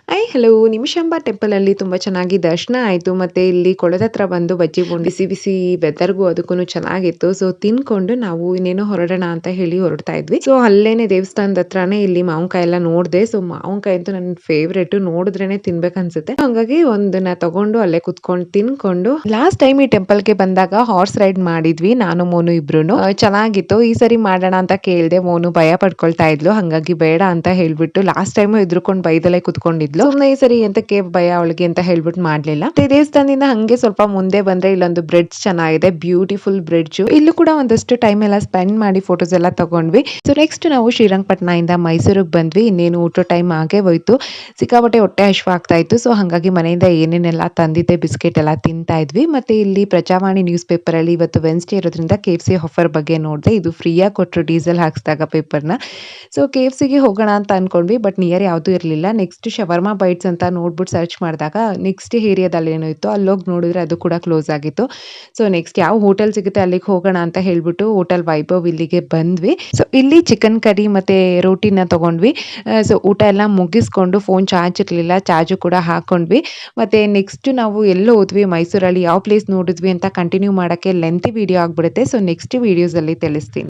Hello Nimishamba temple ಅಲ್ಲಿ ತುಂಬಾ ಚೆನ್ನಾಗಿ ದರ್ಶನ ಆಯ್ತು. ಮತ್ತೆ ಇಲ್ಲಿ ಕೊಳದ ಹತ್ರ ಬಂದು ಬಜ್ಜಿ ಬೋಂಡ್ ಬಿಸಿ ಬಿಸಿ ವೆದರ್ಗೂ ಅದಕ್ಕೂ ಚೆನ್ನಾಗಿತ್ತು. ಸೊ ತಿನ್ಕೊಂಡು ನಾವು ಇನ್ನೇನೋ ಹೊರಡೋಣ ಅಂತ ಹೇಳಿ ಹೊರಡ್ತಾ ಇದ್ವಿ. ಸೊ ಅಲ್ಲೇನೆ ದೇವಸ್ಥಾನದ ಹತ್ರನೇ ಇಲ್ಲಿ ಮಾವಿನಕಾಯಿ ಎಲ್ಲ ನೋಡ್ದೆ. ಸೊ ಮಾವಿನಕಾಯಿ ಅಂತೂ ನನ್ನ ಫೇವ್ರೇಟ್, ನೋಡಿದ್ರೇನೆ ತಿನ್ಬೇಕು ಅನ್ಸುತ್ತೆ. ಹಂಗಾಗಿ ಒಂದನ್ನ ತಗೊಂಡು ಅಲ್ಲೇ ಕುತ್ಕೊಂಡು ತಿನ್ಕೊಂಡು ಲಾಸ್ಟ್ ಟೈಮ್ ಈ ಟೆಂಪಲ್ ಗೆ ಬಂದಾಗ ಹಾರ್ಸ್ ರೈಡ್ ಮಾಡಿದ್ವಿ, ನಾನು ಮೋನು ಇಬ್ರುನು. ಚೆನ್ನಾಗಿತ್ತು. ಈ ಸರಿ ಮಾಡೋಣ ಅಂತ ಕೇಳ್ದೆ, ಮೋನು ಭಯ ಪಡ್ಕೊಳ್ತಾ ಇದ್ಲು. ಹಂಗಾಗಿ ಬೇಡ ಅಂತ ಹೇಳ್ಬಿಟ್ಟು ಲಾಸ್ಟ್ ಟೈಮ್ ಎದ್ರುಕೊಂಡು ಬೈದಲ್ಲೇ ಕುತ್ಕೊಂಡಿದ್ಲು. ಸುಮ್ನೆ ಈ ಸರಿ ಎಂತಕ್ಕೆ ಭಯ ಅವಳಿಗೆ ಅಂತ ಹೇಳ್ಬಿಟ್ಟು ಮಾಡ್ಲಿಲ್ಲ. ದೇವಸ್ಥಾನದಿಂದ ಹಂಗೆ ಸ್ವಲ್ಪ ಮುಂದೆ ಬಂದ್ರೆ ಇಲ್ಲೊಂದು ಬ್ರಿಡ್ಜ್ ಚೆನ್ನಾಗಿದೆ, ಬ್ಯೂಟಿಫುಲ್ ಬ್ರಿಡ್ಜ್. ಇಲ್ಲೂ ಕೂಡ ಒಂದಷ್ಟು ಟೈಮ್ ಎಲ್ಲ ಸ್ಪೆಂಡ್ ಮಾಡಿ ಫೋಟೋಸ್ ಎಲ್ಲ ತಗೊಂಡ್ವಿ. ಸೊ ನೆಕ್ಸ್ಟ್ ನಾವು ಶ್ರೀರಂಗಪಟ್ಟಣ ಇಂದ ಮೈಸೂರಿಗೆ ಬಂದ್ವಿ. ಇನ್ನೇನು ಊಟ ಟೈಮ್ ಆಗೇ ಹೋಯ್ತು. ಸಿಕ್ಕಾಪಟ್ಟೆ ಹೊಟ್ಟೆ ಹಶ್ವ ಆಗ್ತಾ ಇತ್ತು. ಸೊ ಹಾಗಾಗಿ ಮನೆಯಿಂದ ಏನೇನೆಲ್ಲ ತಂದಿದ್ದೆ ಬಿಸ್ಕೆಟ್ ಎಲ್ಲ ತಿಂತಾ ಇದ್ವಿ. ಮತ್ತೆ ಇಲ್ಲಿ ಪ್ರಜಾವಾಣಿ ನ್ಯೂಸ್ ಪೇಪರ್ ಅಲ್ಲಿ ಇವತ್ತು ವೆನ್ಸ್ಡೇ ಇರೋದ್ರಿಂದ KFC ಆಫರ್ ಬಗ್ಗೆ ನೋಡಿದೆ. ಇದು ಫ್ರೀಯಾಗಿ ಕೊಟ್ಟರು ಡೀಸೆಲ್ ಹಾಕ್ಸಿದಾಗ ಪೇಪರ್ನ. ಸೊ KFCಗೆ ಹೋಗೋಣ ಅಂತ ಅನ್ಕೊಂಡ್ವಿ, ಬಟ್ ನಿಯರ್ ಯಾವುದು ಇರಲಿಲ್ಲ. ನೆಕ್ಸ್ಟ್ ಶವರ್ಮಾ ಬೈಟ್ಸ್ ಅಂತ ನೋಡ್ಬಿಟ್ಟು ಸರ್ಚ್ ಮಾಡಿದಾಗ ನೆಕ್ಸ್ಟ್ ಏರಿಯಾದಲ್ಲಿ ಏನೋ ಇತ್ತು, ಅಲ್ಲೋಗಿ ನೋಡಿದ್ರೆ ಅದು ಕೂಡ ಕ್ಲೋಸ್ ಆಗಿತ್ತು. ಸೊ ನೆಕ್ಸ್ಟ್ ಯಾವ ಹೋಟೆಲ್ ಸಿಗುತ್ತೆ ಅಲ್ಲಿಗೆ ಹೋಗೋಣ ಅಂತ ಹೇಳ್ಬಿಟ್ಟು ಹೋಟೆಲ್ ವೈಭವ್ ಇಲ್ಲಿಗೆ ಬಂದ್ವಿ. ಸೊ ಇಲ್ಲಿ ಚಿಕನ್ ಕರಿ ಮತ್ತೆ ರೋಟಿನ ತಗೊಂಡ್ವಿ. ಸೊ ಊಟ ಎಲ್ಲ ಮುಗಿಸ್ಕೊಂಡು ಫೋನ್ ಚಾರ್ಜ್ ಇರಲಿಲ್ಲ, ಚಾರ್ಜು ಕೂಡ ಹಾಕೊಂಡ್ವಿ. ಮತ್ತೆ ನೆಕ್ಸ್ಟ್ ನಾವು ಎಲ್ಲೋ ಹೋದ್ವಿ ಮೈಸೂರಲ್ಲಿ, ಯಾವ ಪ್ಲೇಸ್ ನೋಡಿದ್ವಿ ಅಂತ ಕಂಟಿನ್ಯೂ ಮಾಡೋಕ್ಕೆ ಲೆಂತಿ ವಿಡಿಯೋ ಆಗ್ಬಿಡುತ್ತೆ. ಸೊ ನೆಕ್ಸ್ಟ್ ವಿಡಿಯೋಸಲ್ಲಿ ತಿಳಿಸ್ತೀನಿ.